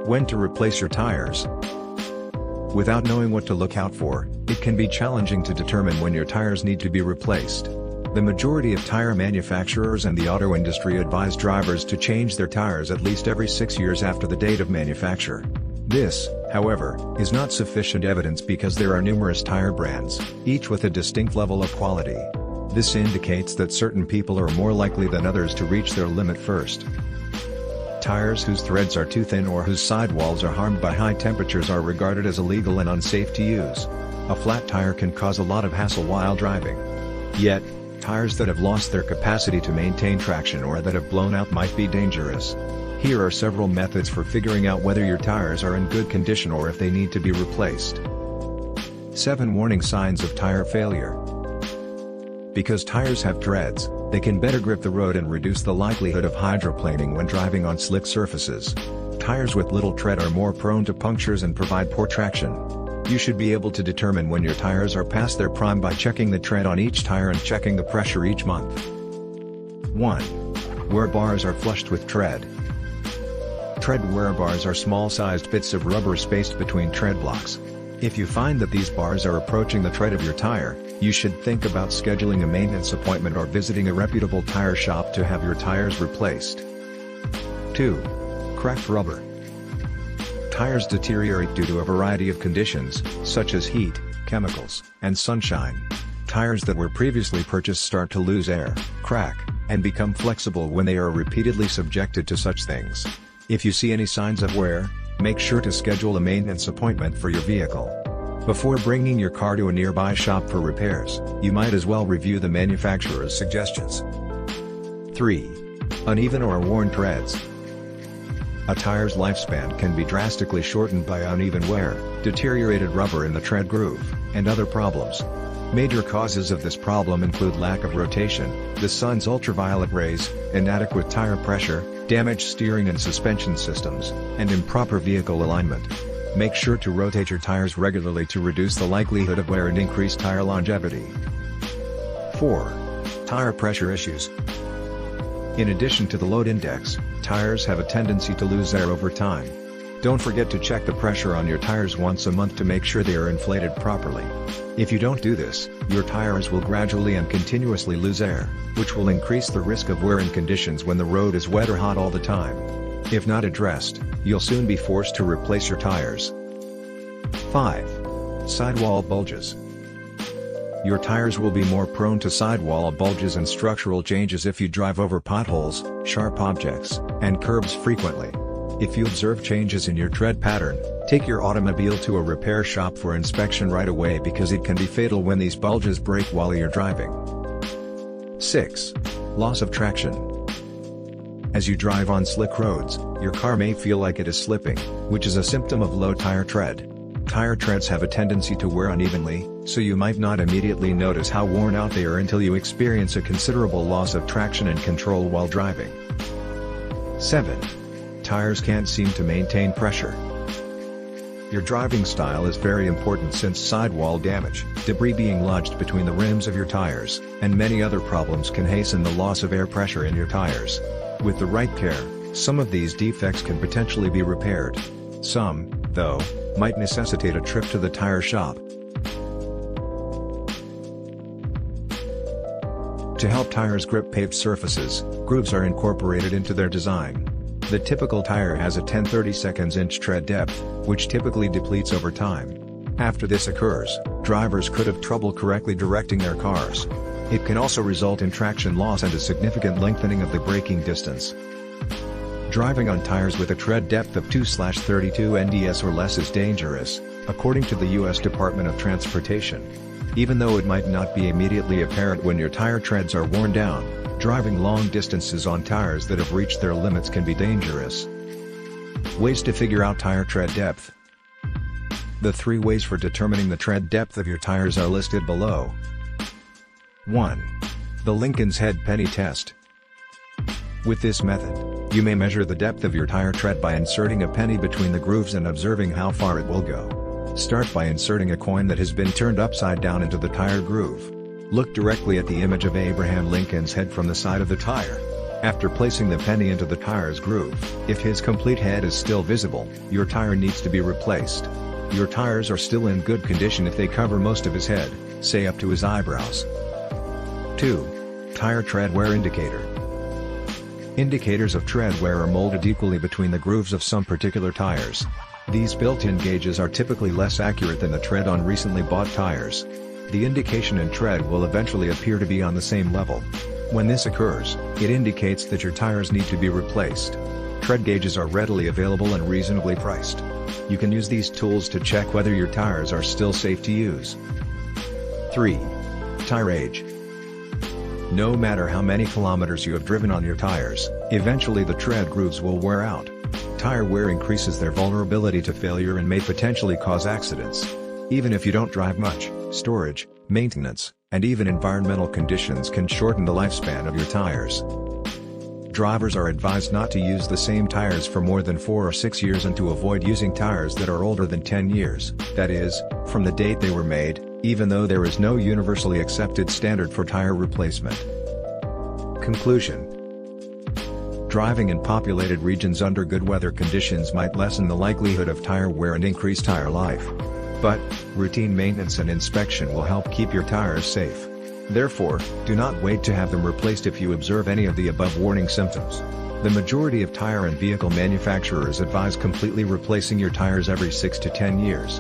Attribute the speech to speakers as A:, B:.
A: When to replace your tires. Without knowing what to look out for, it can be challenging to determine when your tires need to be replaced. The majority of tire manufacturers and the auto industry advise drivers to change their tires at least every 6 years after the date of manufacture. This, however, is not sufficient evidence because there are numerous tire brands, each with a distinct level of quality. This indicates that certain people are more likely than others to reach their limit first. Tires whose threads are too thin or whose sidewalls are harmed by high temperatures are regarded as illegal and unsafe to use. A flat tire can cause a lot of hassle while driving. Yet, tires that have lost their capacity to maintain traction or that have blown out might be dangerous. Here are several methods for figuring out whether your tires are in good condition or if they need to be replaced. 7 warning signs of tire failure. Because tires have treads, they can better grip the road and reduce the likelihood of hydroplaning when driving on slick surfaces. Tires with little tread are more prone to punctures and provide poor traction. You should be able to determine when your tires are past their prime by checking the tread on each tire and checking the pressure each month. 1. Wear bars are flushed with tread. Tread wear bars are small-sized bits of rubber spaced between tread blocks. If you find that these bars are approaching the tread of your tire, you should think about scheduling a maintenance appointment or visiting a reputable tire shop to have your tires replaced. 2. Cracked rubber. Tires deteriorate due to a variety of conditions, such as heat, chemicals, and sunshine. Tires that were previously purchased start to lose air, crack, and become flexible when they are repeatedly subjected to such things. If you see any signs of wear, make sure to schedule a maintenance appointment for your vehicle. Before bringing your car to a nearby shop for repairs, you might as well review the manufacturer's suggestions. 3. Uneven or worn treads. A tire's lifespan can be drastically shortened by uneven wear, deteriorated rubber in the tread groove, and other problems. Major causes of this problem include lack of rotation, the sun's ultraviolet rays, inadequate tire pressure, damaged steering and suspension systems, and improper vehicle alignment. Make sure to rotate your tires regularly to reduce the likelihood of wear and increase tire longevity. 4. Tire pressure issues. In addition to the load index, tires have a tendency to lose air over time. Don't forget to check the pressure on your tires once a month to make sure they are inflated properly. If you don't do this, your tires will gradually and continuously lose air, which will increase the risk of wear in conditions when the road is wet or hot all the time. If not addressed, you'll soon be forced to replace your tires. 5. Sidewall bulges. Your tires will be more prone to sidewall bulges and structural changes if you drive over potholes, sharp objects, and curbs frequently. If you observe changes in your tread pattern, take your automobile to a repair shop for inspection right away because it can be fatal when these bulges break while you're driving. 6. Loss of traction. As you drive on slick roads, your car may feel like it is slipping, which is a symptom of low tire tread. Tire treads have a tendency to wear unevenly, so you might not immediately notice how worn out they are until you experience a considerable loss of traction and control while driving. 7. Tires can't seem to maintain pressure. Your driving style is very important since sidewall damage, debris being lodged between the rims of your tires, and many other problems can hasten the loss of air pressure in your tires. With the right care, some of these defects can potentially be repaired. Some, though, might necessitate a trip to the tire shop. To help tires grip paved surfaces, grooves are incorporated into their design. The typical tire has a 10/32 inch tread depth, which typically depletes over time. After this occurs, drivers could have trouble correctly directing their cars. It can also result in traction loss and a significant lengthening of the braking distance. Driving on tires with a tread depth of 2/32 NDS or less is dangerous, according to the U.S. Department of Transportation. Even though it might not be immediately apparent when your tire treads are worn down, driving long distances on tires that have reached their limits can be dangerous. Ways to figure out tire tread depth. The 3 ways for determining the tread depth of your tires are listed below. 1. The Lincoln's Head Penny Test. With this method, you may measure the depth of your tire tread by inserting a penny between the grooves and observing how far it will go. Start by inserting a coin that has been turned upside down into the tire groove. Look directly at the image of Abraham Lincoln's head from the side of the tire. After placing the penny into the tire's groove, if his complete head is still visible, your tire needs to be replaced. Your tires are still in good condition if they cover most of his head, say up to his eyebrows. 2. Tire tread wear indicator. Indicators of tread wear are molded equally between the grooves of some particular tires. These built-in gauges are typically less accurate than the tread on recently bought tires. The indication and tread will eventually appear to be on the same level. When this occurs, it indicates that your tires need to be replaced. Tread gauges are readily available and reasonably priced. You can use these tools to check whether your tires are still safe to use. 3. Tire age. No matter how many kilometers you have driven on your tires, eventually the tread grooves will wear out. Tire wear increases their vulnerability to failure and may potentially cause accidents. Even if you don't drive much, storage, maintenance, and even environmental conditions can shorten the lifespan of your tires. Drivers are advised not to use the same tires for more than 4 or 6 years and to avoid using tires that are older than 10 years, that is, from the date they were made, even though there is no universally accepted standard for tire replacement. Conclusion. Driving in populated regions under good weather conditions might lessen the likelihood of tire wear and increase tire life. But, routine maintenance and inspection will help keep your tires safe. Therefore, do not wait to have them replaced if you observe any of the above warning symptoms. The majority of tire and vehicle manufacturers advise completely replacing your tires every 6 to 10 years.